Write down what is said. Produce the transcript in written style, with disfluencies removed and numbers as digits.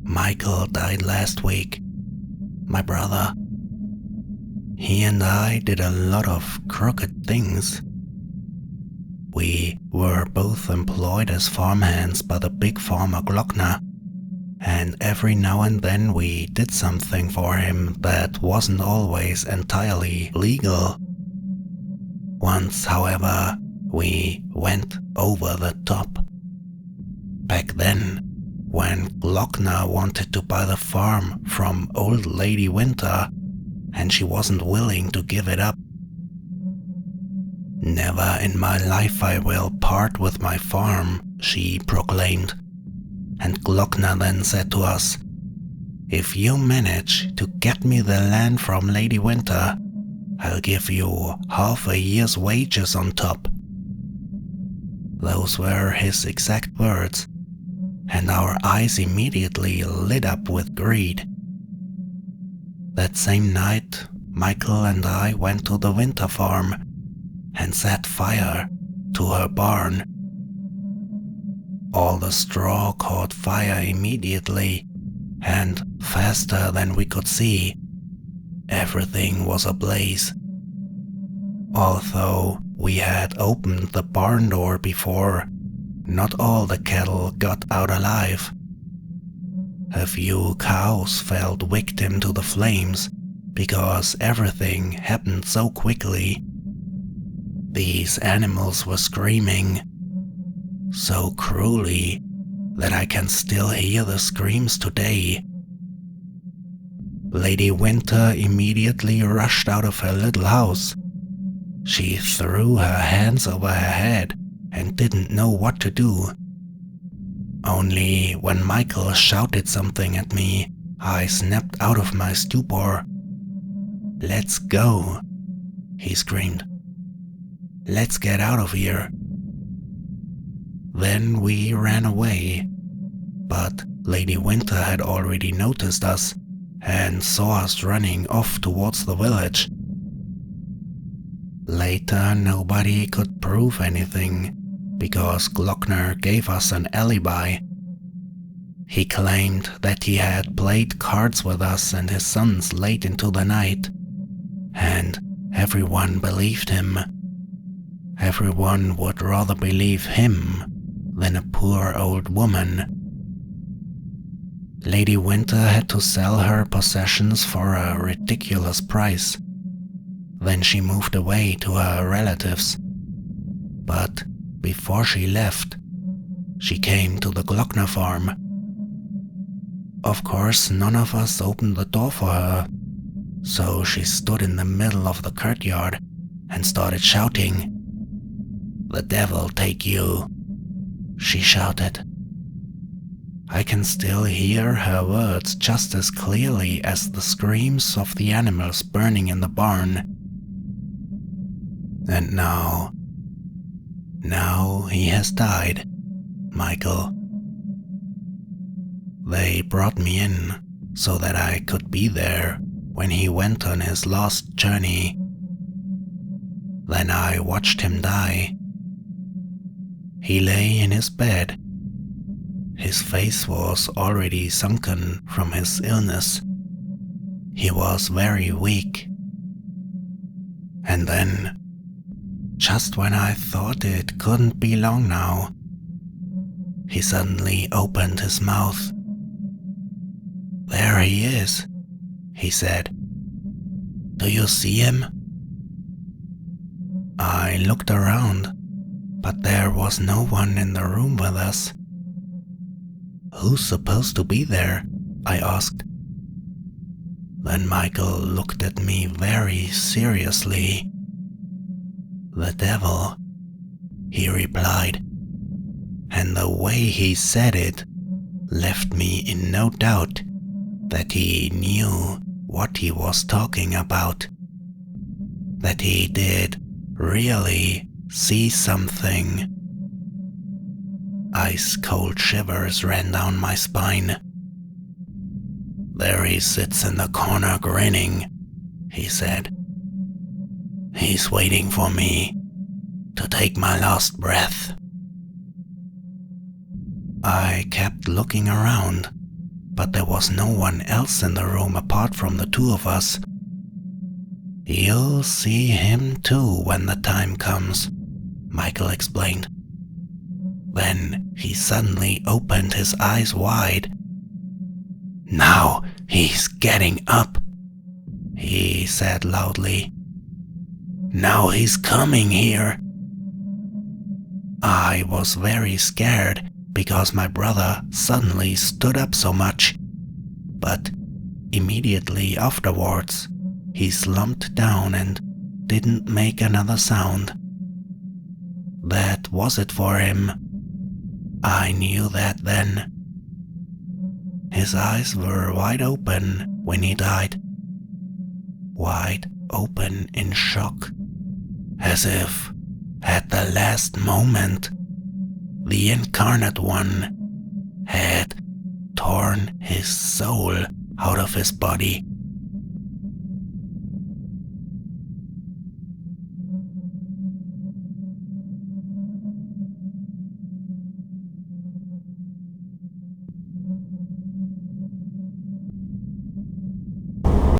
Michael died last week, my brother. He and I did a lot of crooked things. We were both employed as farmhands by the big farmer Glockner, and every now and then we did something for him that wasn't always entirely legal. Once, however, we went over the top. Back then, when Glockner wanted to buy the farm from old Lady Winter, and she wasn't willing to give it up. "Never in my life I will part with my farm," she proclaimed. And Glockner then said to us, "If you manage to get me the land from Lady Winter, I'll give you half a year's wages on top." Those were his exact words, and our eyes immediately lit up with greed. That same night, Michael and I went to the Winter farm and set fire to her barn. All the straw caught fire immediately, and faster than we could see, everything was ablaze. Although we had opened the barn door before, not all the cattle got out alive. A few cows fell victim to the flames because everything happened so quickly. These animals were screaming so cruelly that I can still hear the screams today. Lady Winter immediately rushed out of her little house. She threw her hands over her head and didn't know what to do. Only when Michael shouted something at me, I snapped out of my stupor. "Let's go," he screamed. "Let's get out of here." Then we ran away, but Lady Winter had already noticed us and saw us running off towards the village. Later, nobody could prove anything because Glockner gave us an alibi. He claimed that he had played cards with us and his sons late into the night, and everyone believed him. Everyone would rather believe him than a poor old woman. Lady Winter had to sell her possessions for a ridiculous price. Then she moved away to her relatives. But before she left, she came to the Glockner farm. Of course, none of us opened the door for her, so she stood in the middle of the courtyard and started shouting. "The devil take you," she shouted. I can still hear her words just as clearly as the screams of the animals burning in the barn. And now he has died, Michael. They brought me in so that I could be there when he went on his last journey. Then I watched him die. He lay in his bed. His face was already sunken from his illness. He was very weak. And then, just when I thought it couldn't be long now, he suddenly opened his mouth. "There he is," he said. "Do you see him?" I looked around, but there was no one in the room with us. "Who's supposed to be there?" I asked. Then Michael looked at me very seriously. "The devil," he replied, and the way he said it left me in no doubt that he knew what he was talking about, that he did really see something. Ice-cold shivers ran down my spine. "There he sits in the corner grinning," he said. "He's waiting for me to take my last breath." I kept looking around, but there was no one else in the room apart from the two of us. You'll see him too when the time comes, Michael explained. Then he suddenly opened his eyes wide. Now he's getting up, he said loudly. Now he's coming here. I was very scared because my brother suddenly stood up so much, but immediately afterwards he slumped down and didn't make another sound. That was it for him. I knew that then. His eyes were wide open when he died. Wide open in shock, as if at the last moment the Incarnate One had torn his soul out of his body